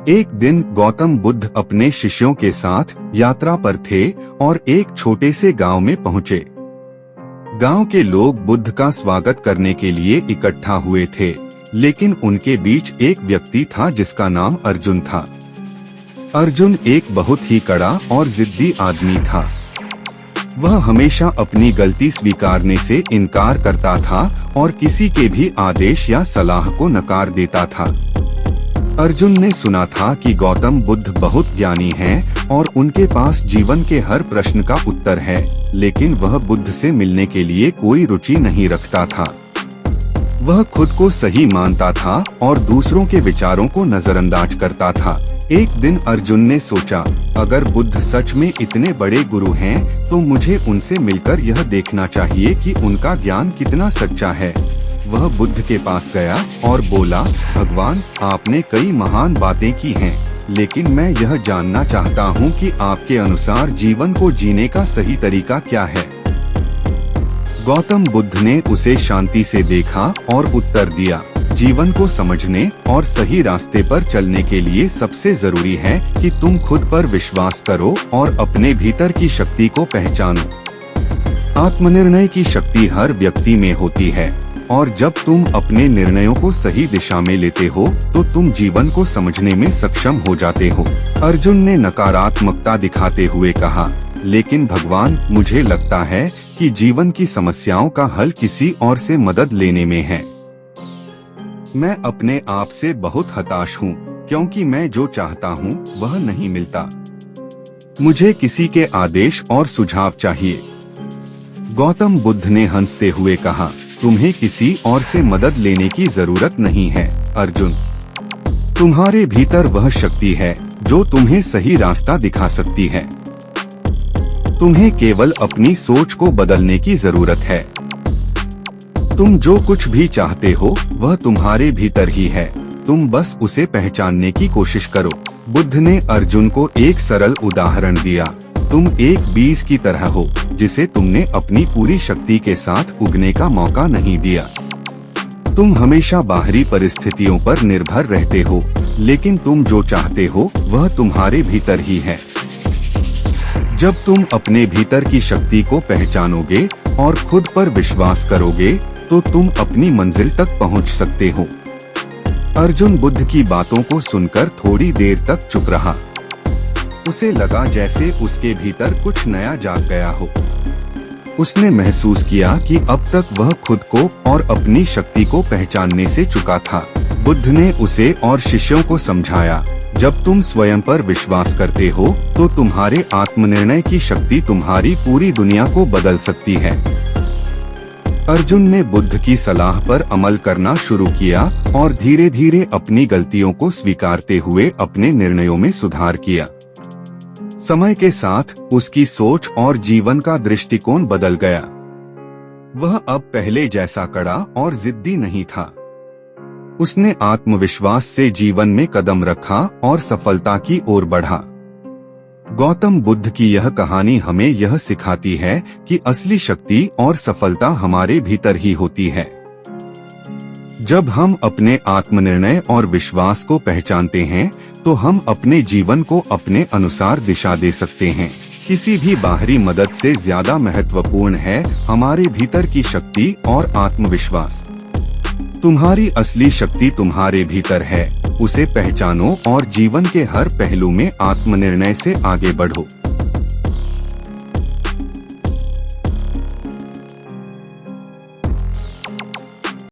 एक दिन गौतम बुद्ध अपने शिष्यों के साथ यात्रा पर थे और एक छोटे से गांव में पहुंचे। गांव के लोग बुद्ध का स्वागत करने के लिए इकट्ठा हुए थे, लेकिन उनके बीच एक व्यक्ति था जिसका नाम अर्जुन था। अर्जुन एक बहुत ही कड़ा और जिद्दी आदमी था। वह हमेशा अपनी गलती स्वीकारने से इनकार करता था और किसी के भी आदेश या सलाह को नकार देता था। अर्जुन ने सुना था कि गौतम बुद्ध बहुत ज्ञानी हैं और उनके पास जीवन के हर प्रश्न का उत्तर है, लेकिन वह बुद्ध से मिलने के लिए कोई रुचि नहीं रखता था। वह खुद को सही मानता था और दूसरों के विचारों को नजरअंदाज करता था। एक दिन अर्जुन ने सोचा, अगर बुद्ध सच में इतने बड़े गुरु हैं, तो मुझे उनसे मिलकर यह देखना चाहिए कि उनका ज्ञान कितना सच्चा है। वह बुद्ध के पास गया और बोला, भगवान, आपने कई महान बातें की हैं, लेकिन मैं यह जानना चाहता हूँ कि आपके अनुसार जीवन को जीने का सही तरीका क्या है। गौतम बुद्ध ने उसे शांति से देखा और उत्तर दिया, जीवन को समझने और सही रास्ते पर चलने के लिए सबसे जरूरी है कि तुम खुद पर विश्वास करो और अपने भीतर की शक्ति को पहचानो। आत्मनिर्णय की शक्ति हर व्यक्ति में होती है और जब तुम अपने निर्णयों को सही दिशा में लेते हो तो तुम जीवन को समझने में सक्षम हो जाते हो। अर्जुन ने नकारात्मकता दिखाते हुए कहा, लेकिन भगवान, मुझे लगता है कि जीवन की समस्याओं का हल किसी और से मदद लेने में है। मैं अपने आप से बहुत हताश हूँ, क्योंकि मैं जो चाहता हूँ वह नहीं मिलता। मुझे किसी के आदेश और सुझाव चाहिए। गौतम बुद्ध ने हंसते हुए कहा, तुम्हें किसी और से मदद लेने की जरूरत नहीं है अर्जुन। तुम्हारे भीतर वह शक्ति है जो तुम्हें सही रास्ता दिखा सकती है। तुम्हें केवल अपनी सोच को बदलने की जरूरत है। तुम जो कुछ भी चाहते हो वह तुम्हारे भीतर ही है, तुम बस उसे पहचानने की कोशिश करो। बुद्ध ने अर्जुन को एक सरल उदाहरण दिया, तुम एक बीज की तरह हो जिसे तुमने अपनी पूरी शक्ति के साथ उगने का मौका नहीं दिया। तुम हमेशा बाहरी परिस्थितियों पर निर्भर रहते हो, लेकिन तुम जो चाहते हो वह तुम्हारे भीतर ही है। जब तुम अपने भीतर की शक्ति को पहचानोगे और खुद पर विश्वास करोगे तो तुम अपनी मंजिल तक पहुंच सकते हो। अर्जुन बुद्ध की बातों को सुनकर थोड़ी देर तक चुप रहा। उसे लगा जैसे उसके भीतर कुछ नया जाग गया हो। उसने महसूस किया कि अब तक वह खुद को और अपनी शक्ति को पहचानने से चूका था। बुद्ध ने उसे और शिष्यों को समझाया, जब तुम स्वयं पर विश्वास करते हो तो तुम्हारे आत्मनिर्णय की शक्ति तुम्हारी पूरी दुनिया को बदल सकती है। अर्जुन ने बुद्ध की सलाह पर अमल करना शुरू किया और धीरे धीरे अपनी गलतियों को स्वीकारते हुए अपने निर्णयों में सुधार किया। समय के साथ उसकी सोच और जीवन का दृष्टिकोण बदल गया। वह अब पहले जैसा कड़ा और जिद्दी नहीं था। उसने आत्मविश्वास से जीवन में कदम रखा और सफलता की ओर बढ़ा। गौतम बुद्ध की यह कहानी हमें यह सिखाती है कि असली शक्ति और सफलता हमारे भीतर ही होती है। जब हम अपने आत्मनिर्णय और विश्वास को पहचानते हैं तो हम अपने जीवन को अपने अनुसार दिशा दे सकते हैं। किसी भी बाहरी मदद से ज्यादा महत्वपूर्ण है हमारे भीतर की शक्ति और आत्मविश्वास। तुम्हारी असली शक्ति तुम्हारे भीतर है, उसे पहचानो और जीवन के हर पहलू में आत्मनिर्णय से आगे बढ़ो।